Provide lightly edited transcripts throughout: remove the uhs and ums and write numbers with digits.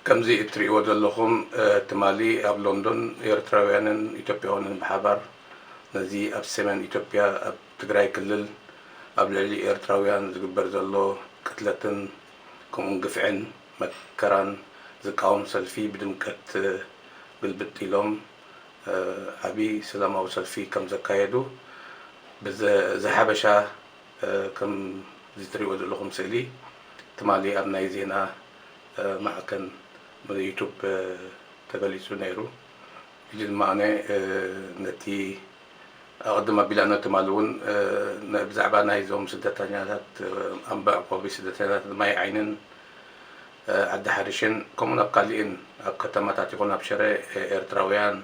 ከምዚ እትሪእዎ ዘለኹም ትማሊ ኣብ ሎንዶን ኤርትራውያንን ኢትዮጵያውያንን ብሓባር ነዚ ኣብ ሰሜን ኢትዮጵያ ኣብ ትግራይ ክልል ኣብ ልዕሊ ኤርትራውያን ዝግበር ዘሎ ቅትለትን ከምኡን ግፍዕን መከራን ዝቃወም ሰልፊ ብድምቀት ግልብጥ ኢሎም ዓብይ ሰላማዊ ሰልፊ ከም ዘካየዱ ብዝሓበሻ ከም ዝትሪእዎ ዘለኹም ስእሊ ትማሊ ኣብ ናይ ዜና ማዕከን ዩቱብ ተገሊጹ ነይሩ። እዚ ድማ ኣነ ነቲ ኣቐድም ኣቢልና ትማሊ እውን ብዛዕባ ናይዞም ስደተኛታት ኣንባዕቆቢ ስደተኛታት ማይ ዓይንን ዓዲ ሓድሽን ከምኡን ኣብ ካሊእን ኣብ ከተማታት ይኹን ኣብ ሽረ ኤርትራውያን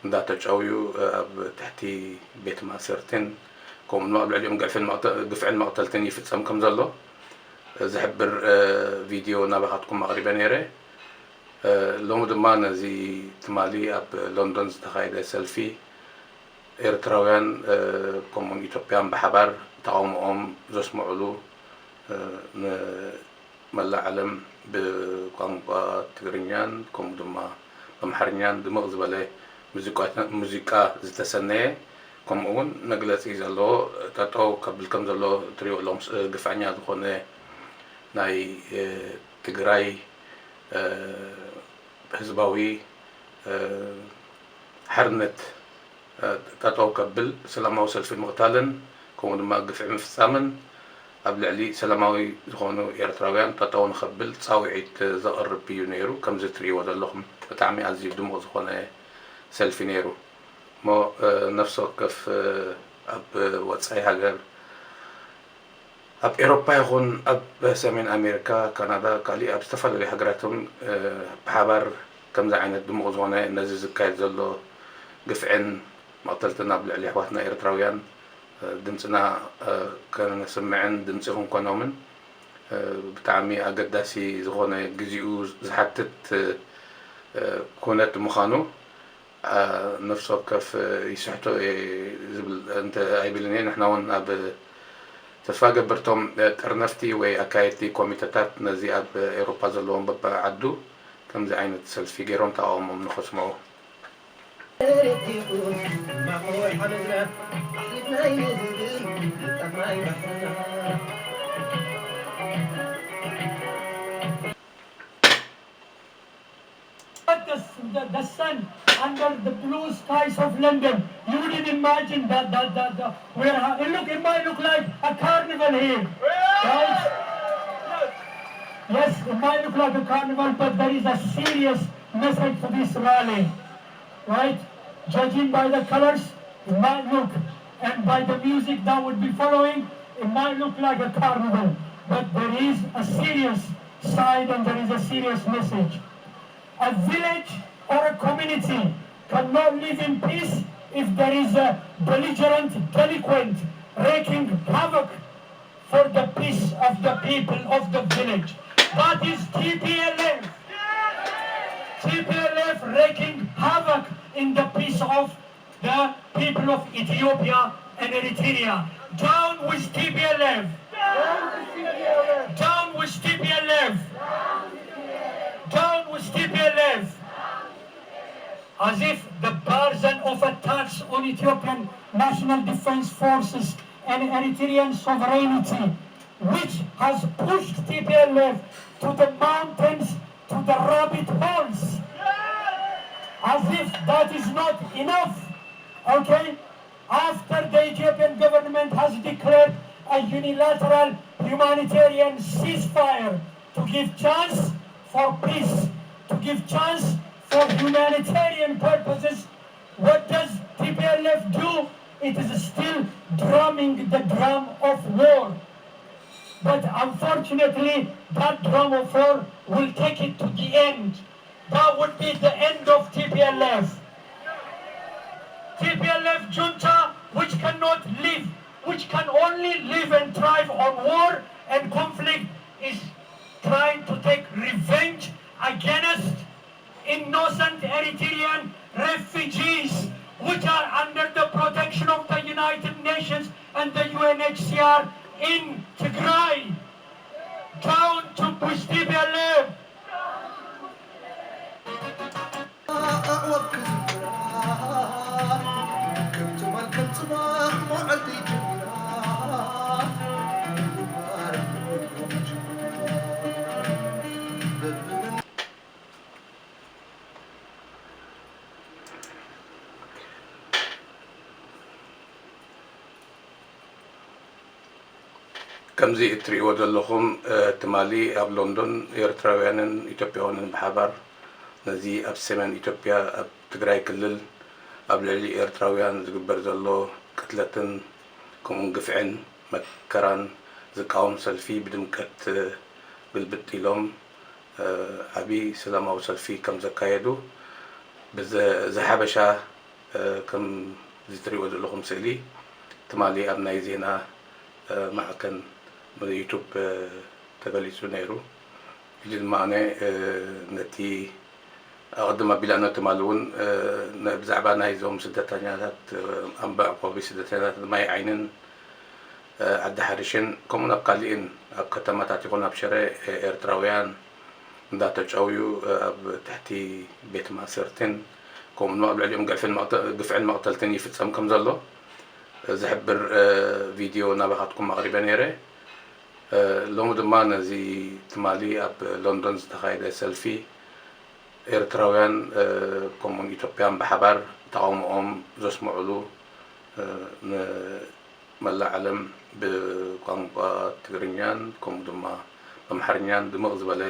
እንዳተጨውዩ ኣብ ትሕቲ ቤት ማእሰርትን ከምኡ ኣብ ልዕሊኦም ግፍዕን መቕተልትን ይፍፀም ከም ዘሎ ዝሕብር ቪድዮ ናባኻትኩም ኣቕሪበ ነይረ። ሎሚ ድማ ነዚ ትማሊ ኣብ ሎንዶን ዝተኻየደ ሰልፊ ኤርትራውያን ከምኡን ኢትዮጵያን ብሓባር ተቃውሞኦም ዘስምዑሉ ንመላእ ዓለም ብቋንቋ ትግርኛን ከምኡ ድማ ኣምሓርኛን ድምቕ ዝበለ ሙዚቃ ዝተሰነየ ከምኡ እውን መግለፂ ዘለዎ ጠጠው ከብል ከም ዘሎ እትሪእዎ ኣለኹም ግፍዐኛ ዝኾነ ናይ ትግራይ ህዝባዊ ሓርነት ጠጠው ከብል ሰላማዊ ሰልፊ ምቕታልን ከምኡ ድማ ግፍዒ ምፍፃምን ኣብ ልዕሊ ሰላማዊ ዝኾኑ ኤርትራውያን ጠጠው ንኸብል ፃውዒት ዘቕርብ እዩ ነይሩ። ከምዚ እትሪእዎ ዘለኹም ብጣዕሚ ኣዝዩ ድሙቕ ዝኾነ ሰልፊ ነይሩ እሞ ነፍሲ ወከፍ ኣብ ወፃኢ ሃገር ኣብ ኤሮፓ ይኹን ኣብ ሰሜን ኣሜሪካ ካናዳ ካሊእ ኣብ ዝተፈላለዩ ሃገራትም ብሓባር ከምዚ ዓይነት ድሙቕ ዝኾነ ነዚ ዝካየድ ዘሎ ግፍዕን መቕተልትን ኣብ ልዕሊ ኣሕዋትና ኤርትራውያን ድምፅና ከነስምዕን ድምፂ ክንኮኖምን ብጣዕሚ ኣገዳሲ ዝኾነ ግዚኡ ዝሓትት ኩነት ምዃኑ ነፍሲ ወከፍ ይስሕቶ ዝብል ኣይብልን እየ። ንሕና እውን ኣብ ተስፋ ገበርቶም ጠርነፍቲ ወይ ኣካየድቲ ኮሚቴታት ነዚ ኣብ ኤሮፓ ዘለዎም በብዓዱ ከምዚ ዓይነት ሰልፊ ገይሮም ተቃውሞም ንኸስምዑ the sun under the blue skies of London. You wouldn't imagine that it might look like a carnival here. Right? Yes, it might look like a carnival, but there is a serious message to this rally. Right? Judging by the colors, it might look, and by the music that would be following, it might look like a carnival. But there is a serious side and there is a serious message. A village or a community cannot live in peace if there is a belligerent delinquent wreaking havoc for the peace of the people of the village. That is TPLF. TPLF wreaking havoc in the peace of the people of Ethiopia and Eritrea. Down with TPLF. Down with TPLF. Down with TPLF. As if the burden of attacks on Ethiopian National Defense Forces and Eritrean sovereignty, which has pushed TPLF to the mountains, to the rabbit holes. As if that is not enough, okay? After the Ethiopian government has declared a unilateral humanitarian ceasefire to give chance for peace, to give chance for humanitarian purposes, what does TPLF do? It is still drumming the drum of war. But unfortunately, that drum of war will take it to the end. That would be the end of TPLF. TPLF junta, which cannot live, which can only live and thrive on war and conflict, is trying to take revenge against innocent Eritrean refugees which are under the protection of the United Nations and the UNHCR in Tigray. Down to push TPLF. ከምዚ እትሪእዎ ዘለኹም ትማሊ ኣብ ሎንዶን ኤርትራውያንን ኢትዮጵያውያንን ብሓባር ነዚ ኣብ ሰሜን ኢትዮጵያ ኣብ ትግራይ ክልል ኣብ ልዕሊ ኤርትራውያን ዝግበር ዘሎ ቅትለትን ከምኡን ግፍዕን መከራን ዝቃወም ሰልፊ ብድምቀት ግልብጥ ኢሎም ዓብይ ሰላማዊ ሰልፊ ከም ዘካየዱ ብዝሓበሻ ከም ዝትሪእዎ ዘለኹም ስእሊ ትማሊ ኣብ ናይ ዜና ማዕከን ዩቱብ ተገሊጹ ነይሩ። እዚ ድማ ኣነ ነቲ ኣቐድም ኣቢልና ትማሊ እውን ብዛዕባ ናይዞም ስደተኛታት ኣንባ ዕቆቢ ስደተኛታት ማይ ዓይንን ዓዲ ሓሪሽን ከምኡን ኣብ ካሊእን ኣብ ከተማታት ይኹን ኣብ ሽረ ኤርትራውያን እንዳተጨውዩ ኣብ ትሕቲ ቤት ማእሰርትን ከምኡን ኣብ ልዕሊኦም ግፍዕን መቕተልትን ይፍጸም ከም ዘሎ ዝሕብር ቪድዮ ናባኻትኩም ኣቕሪበ ነይረ። ሎሚ ድማ ነዚ ትማሊ ኣብ ሎንዶን ዝተኻየደ ሰልፊ ኤርትራውያን ከምኡን ኢትዮጵያን ብሓባር ተቃውሞኦም ዘስምዑሉ ንመላእ ዓለም ብቋንቋ ትግርኛን ከምኡ ድማ ኣምሓርኛን ድምቕ ዝበለ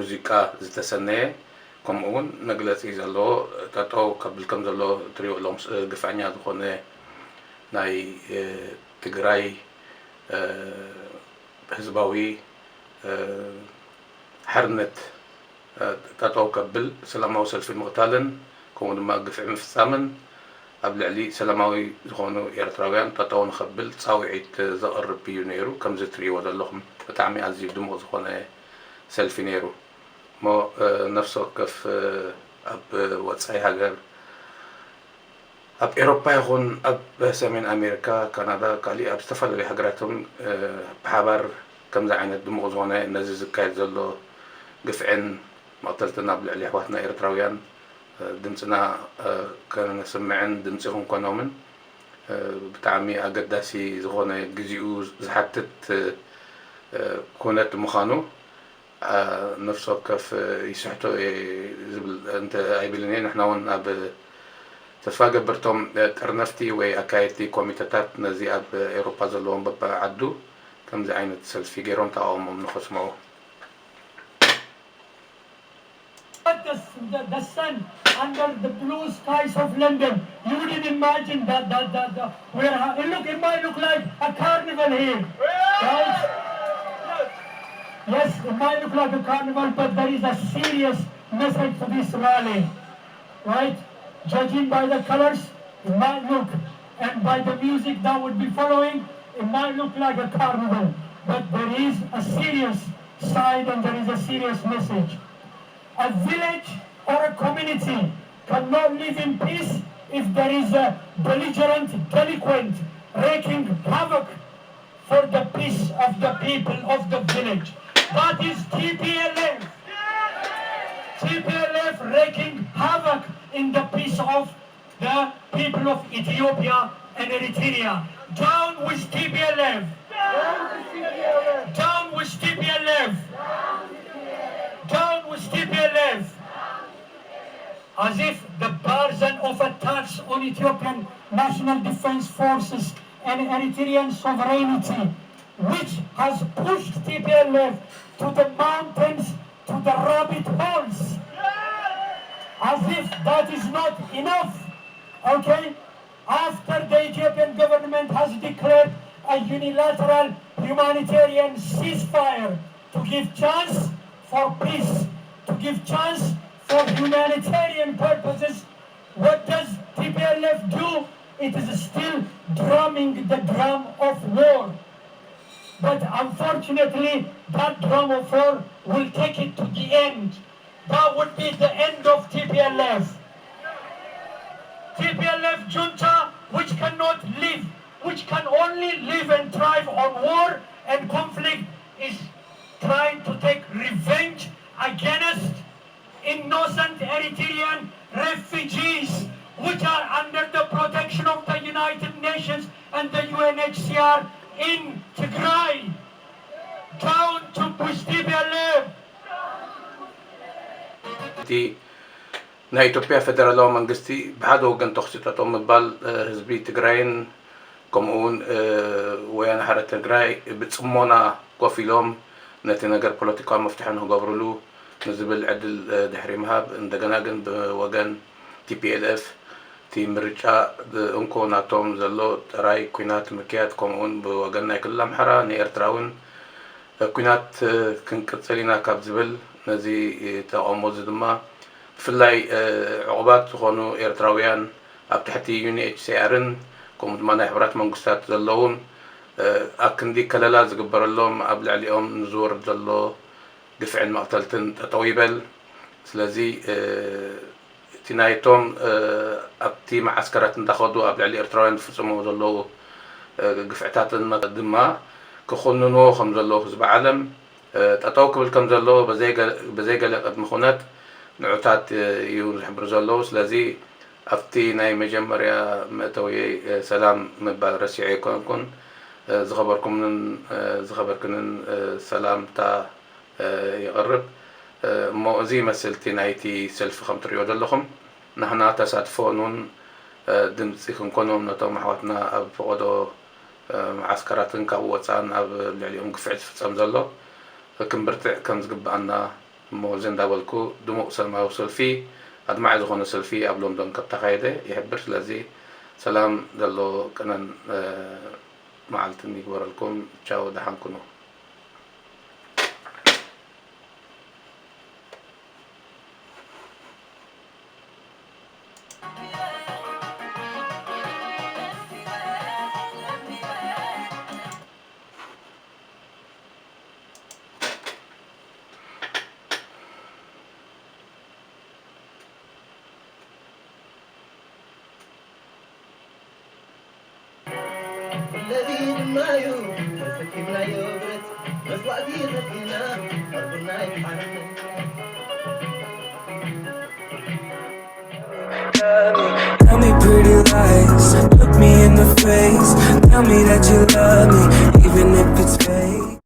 ሙዚቃ ዝተሰነየ ከምኡ እውን መግለፂ ዘለዎ ጠጠው ከብል ከም ዘሎ እትሪእዎ ኣለኹም ግፍዐኛ ዝኾነ ናይ ትግራይ ህዝባዊ ሓርነት ጠጠው ከብል ሰላማዊ ሰልፊ ምቕታልን ከምኡ ድማ ግፍዒ ምፍፃምን ኣብ ልዕሊ ሰላማዊ ዝኾኑ ኤርትራውያን ጠጠው ንኸብል ፃውዒት ዘቕርብ እዩ ነይሩ። ከምዚ እትሪእዎ ዘለኹም ብጣዕሚ ኣዝዩ ድሙቕ ዝኾነ ሰልፊ ነይሩ እሞ ነፍሲ ወከፍ ኣብ ወፃኢ ሃገር ኣብ ኤሮፓ ይኹን ኣብ ሰሜን ኣሜሪካ ካናዳ ካሊእ ኣብ ዝተፈላለዩ ሃገራትም ብሓባር ከምዚ ዓይነት ድሙቕ ዝኾነ ነዚ ዝካየድ ዘሎ ግፍዕን መቕተልትን ኣብ ልዕሊ ኣሕዋትና ኤርትራውያን ድምፅና ከነስምዕን ድምፂ ክንኮኖምን ብጣዕሚ ኣገዳሲ ዝኾነ ግዚኡ ዝሓትት ኩነት ምዃኑ ነፍሲ ወከፍ ይስሕቶ ዝብል እንተ ኣይብልን እየ። ንሕና እውን ኣብ ተስፋ ገበርቶም ጠርነፍቲ ወይ ኣካየድቲ ኮሚቴታት ነዚ ኣብ ኤሮፓ ዘለዎም በብዓዱ ከምዚ ዓይነት ሰልፊ ገይሮም ተቃውሞም ንኸስምዑ The sun under the blue skies of London. You wouldn't imagine that it might look like a carnival here, right? Yes, it might look like a carnival, but there is a serious message to this rally, right? Judging by the colors, it might look, and by the music that would be following, it might look like a carnival, but there is a serious side and there is a serious message. A village or a community cannot live in peace if there is a belligerent delinquent wreaking havoc for the peace of the people of the village. That is TPLF. TPLF wreaking havoc in the peace of the people of Ethiopia and Eritrea. Down with TPLF. Down with TPLF. Down with TPLF. As if the burden of attacks on Ethiopian National Defense Forces and Eritrean sovereignty, which has pushed TPLF to the mountains, to the rabbit holes. As if that is not enough, okay? After the Ethiopian government has declared a unilateral humanitarian ceasefire to give chance for peace, to give chance for humanitarian purposes, what does TPLF do? It is still drumming the drum of war. But unfortunately, that drum of war will take it to the end. That would be the end of TPLF. TPLF junta, which cannot live, which can only live and thrive on war and conflict, is trying to take revenge against innocent Eritrean እቲ ናይ ኢትዮጵያ ፌደራላዊ መንግስቲ ብሓደ ወገን ተኽሲጠጦ ምባል ህዝቢ ትግራይን ከምኡ እውን ወያነ ሓርነት ትግራይ ብፅሞና ኮፍ ኢሎም ነቲ ነገር ፖለቲካዊ መፍትሒ ንክገብርሉ ንዝብል ዕድል ድሕሪ ምሃብ እንደገና ግን ብወገን ቲፒኤልኤፍ እቲ ምርጫ እንኮ ናቶም ዘሎ ጥራይ ኩናት ምክያድ ከምኡ እውን ብወገን ናይ ክልል ኣምሓራ ንኤርትራ እውን ኩናት ክንቅፅል ኢና ካብ ዝብል ነዚ ተቃውሞ እዚ ድማ ብፍላይ ዕቁባት ዝኾኑ ኤርትራውያን ኣብ ትሕቲ ዩኤንኤችሲአርን ከምኡ ድማ ናይ ሕብራት መንግስታት ዘለውን ኣብ ክንዲ ከለላ ዝግበረሎም ኣብ ልዕሊኦም ንዝወርድ ዘሎ ግፍዕን መቕተልትን ጠጠው ይበል ስለዚ እቲ ናይቶም ኣብቲ ማዓስከራት እንዳኸዱ ኣብ ልዕሊ ኤርትራውያን ዝፍፅሙ ዘለዉ ግፍዕታትን ድማ ክኹንንዎ ከም ዘለዎ ህዝቢ ዓለም ጠጠው ክብል ከም ዘለዎ በዘይገለ ቅድሚ ኩነት ንዑታት እዩ ዝሕብሩ ዘለዉ ስለዚ ኣብቲ ናይ መጀመርያ መእተዊ ሰላም ምባል ረሲዑ ኣይኮንኩን ዝኸበርክንን ሰላምታ ይቐርብ እሞ እዚ መስልቲ ናይቲ ሰልፊ ከም ትሪኦ ዘለኹም ንሕና ተሳትፎ እውን ድምፂ ክንኮኖም ነቶም ኣሕዋትና ኣብ ፈቆዶ ማዓስከራትን ካብ ወፃን ኣብ ልዕሊኦም ግፍዕ ዝፍፀም ዘሎ ክንብርትዕ ከም ዝግባአና እሞ እዚ እንዳበልኩ ድሙቕ ሰላማዊ ሰልፊ ኣድማዒ ዝኾነ ሰልፊ ኣብ ሎንዶን ከም ተኻየደ ይሕብር ስለዚ ሰላም ዘሎ ቅነን መዓልትን ይግበረልኩም ቻው ደሓን ኩኑ الذين ما يوم فكنا يوبرت مسواتي فكنا ربنا يحنن Tell me pretty lies, look me in the face, tell me that you love me, even if it's fake.